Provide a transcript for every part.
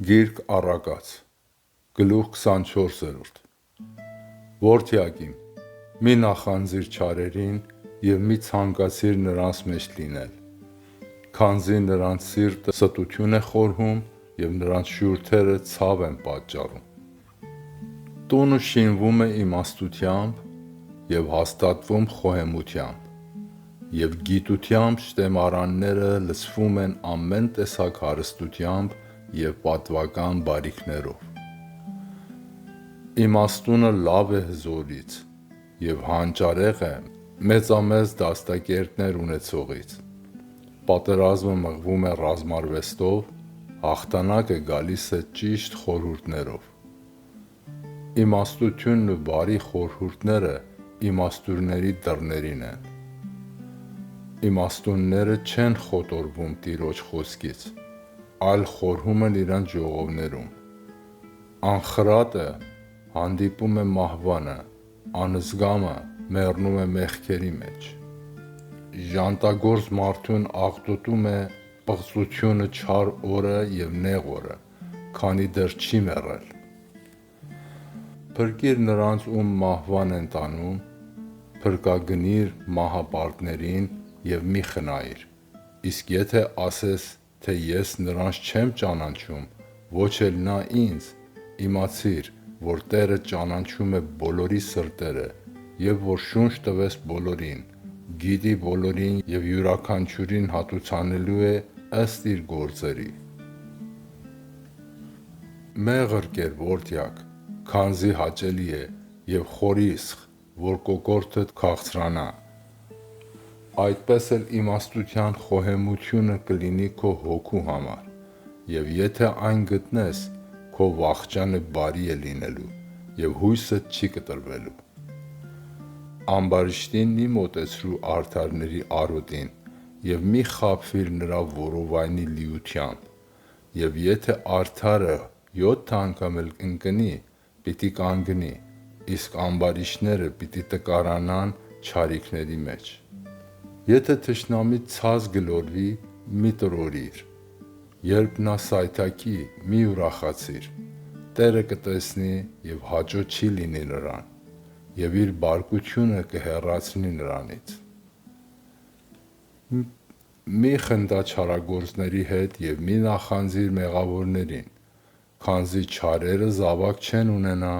Գիրք առակաց, գլուխ 24-րդ Որդյակիմ, մի նախանձիր չարերին և մի ցանկացիր նրանց մեջ լինել, քանզի նրանց սիրտը ստություն է խորհում և նրանց շուրթերը ցավ են պատճառում։ Տունը շինվում է իմաստությամբ և հաստատվում խոհեմությամբ, և գիտությամբ շտեմարանները լցվում են ամեն տեսակ հարստությամբ և պատվական բարիքներով։ Իմաստունը լավ է հզորից և հանճարեղ է մեծամեծ դաստակերտներ ունեցողից։ Պատերազմը մղվում է ռազմարվեստով, հաղթանակը գալիս է ճիշտ խորհուրդներով։ Իմաստությունն ու բարի խորհուրդները իմաստուրների դռներին են։ Իմաստունները չեն խոտորվում Տիրոջ խոսքից, այլ խորհում են իրենց ժողովներում։ Անխրատը հանդիպում է մահվանը, անզգամը մեռնում է մեղքերի մեջ։ Ժանտագործ մարդուն աղտոտում է պղծությունը չար օրը և նեղ օրը, քանի դեռ չի մեռել։ Փրկիր նրանց, ում մահվան են տանում, փրկագնիր մահապարտներին և մի խնայիր։ Իսկ եթե ասես, թե ես նրանց չեմ ճանաչում, ոչ էլ նա ինձ, իմացիր, որ Տերը ճանաչում է բոլորի սրտերը և որ շունչ տվես բոլորին, գիտի բոլորին և յուրաքանչյուրին հատուցանելու է ըստ իր գործերի։ Մեղր կեր, որդյակ, քանզի հաճելի է, և խորիսխ, որ կոկորդդ քաղցրանա։ Այդպես էլ իմաստության խոհեմությունը կլինի քո հոգու համար, և եթե այն գտնես, քո վախճանը բարի է լինելու, և հույսդ չի կտրվելու։ Ամբարիշտին մի մոտեցրու արդարների արոտին, և մի խաբվիր նրա որովայնի լիությամբ, և եթե արդարը 7 անգամ էլ ընկնի, պիտի կանգնի, իսկ ամբարիշտները պիտի տկարանան չարիքների մեջ։ Եթե թշնամիդ ցած գլորվի, մի տրորիր, երբ նա սայթաքի, մի ուրախացիր, Տերը կտեսնի և հաճո չի լինի նրան, և իր բարկությունը կհեռացնի նրանից։ Մի խնդա չարագործների հետ և մի նախանձիր մեղավորներին, քանզի չարերը զավակ չեն ունենա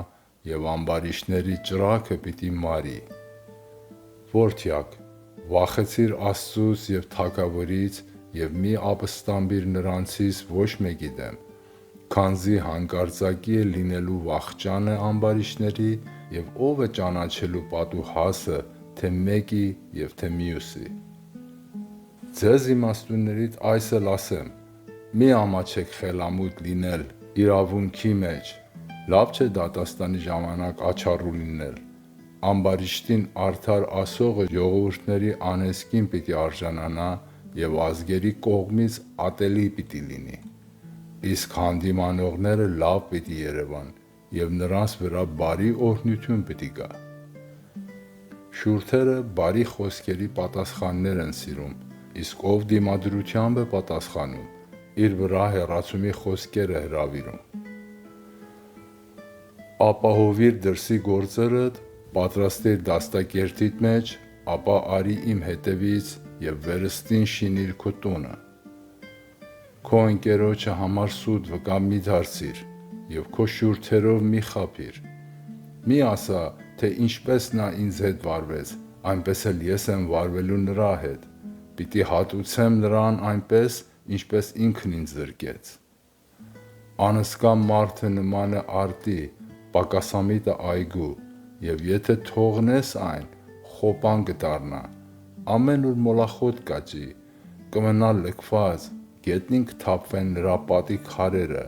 և ամբարիշտների ճրագը պիտի մարի։ Որդյակ, վախեցիր Աստծուց և թագավորից և մի ապստամբիր նրանցից ոչ մեկի դեմ, քանզի հանկարծակի է լինելու վախճանը ամբարիշտների և ո՞վ է ճանաչելու պատուհասը թե մեկի և թե մյուսի։ Ձեզ իմաստուններից այս էլ ասեմ. մի ամաչեք խելամիտ լինել իրավունքի մեջ, լավ չէ դատաստանի ժամանակ աչառու լինել։ Ամբարիշտին արդար ասողը ժողովուրդների անեծքին պիտի արժանանա և ազգերի կողմից ատելի պիտի լինի, իսկ հանդիմանողները լավ պիտի երևան և նրանց վրա բարի օրհնություն պիտի գա։ Շուրթերը բարի խոսքերի պատասխաններ են սիրում, իսկ ով դիմադրությամբ է պատասխանում, իր վրա հեռացումի խոսքեր է հրավիրում։ Ապահովիր դրսի գործերդ, պատրաստիր դաստակերտիդ մեջ, ապա արի իմ հետևից և վերստին շինիր քո տունը։ Քո ընկերոջը համար սուտ վկա մի դարձիր և քո շուրթերով մի խաբիր։ Մի ասա, թե ինչպես նա ինձ հետ վարվեց, այնպես էլ ես եմ վարվելու նրա հետ, պիտի հատուցեմ նրան այնպես, ինչպես ինքն ինձ զրկեց։ Անհսկա մարդը նման է արտի, պակասամիտը այգու, և եթե թողնես այն, խոպան կդառնա, ամեն օր մոլախոտ կաճի, կմնա լքված, գետնին կթափվեն նրա պատի քարերը,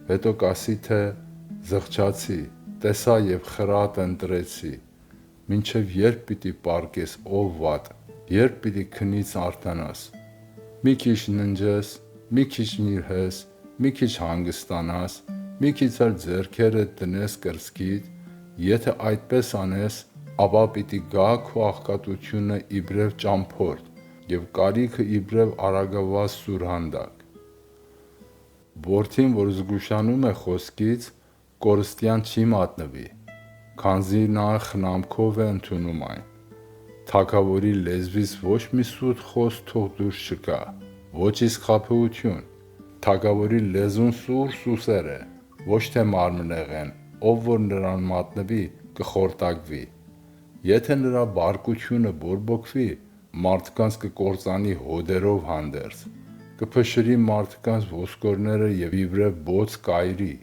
հետո կասի, թե զղջացի, տեսա և խրատը ընտրեցի։ Մինչև ե՞րբ պիտի պառկես, ով վատ, ե՞րբ պիտի քնից արթնանաս։ Մի քիչ ննջես, մի քիչ նիրհես, մի քիչ հանգստանաս, մի քիչ էլ ձեռքերդ դնես կրծքիդ, եթե այդպես անես, ապա պիտի գա քո աղքատությունը իբրև ճամփորդ և կարիքը իբրև արագավազ սուրհանդակ։ Որդին, որ զգուշանում է խոսքից, կորստյան չի մատնվի, քանզի նա խնամքով է ընդունում այն։ Թագավորի լեզվից ոչ մի սուտ խոսք թող դուրս չգա, ոչ իսկ խաբեություն։ Թագավորի լեզուն սուր է, ոչ թե մարմնեղեն, ով որ նրան մատնվի, կխորտակվի։ Եթե նրա բարկությունը բորբոքվի, մարդկանց կկործանի հոդերով հանդերձ, կփշրի մարդկանց ոսկորները և իբրև բոց կայրի,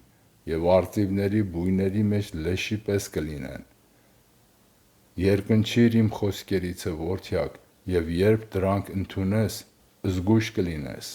և արծիվների բույների մեջ լեշի պես կլինեն։ Երկնչիր իմ խոսքերիցը, որդյակ, և երբ դրանք ընդունես, զգույշ կլինես։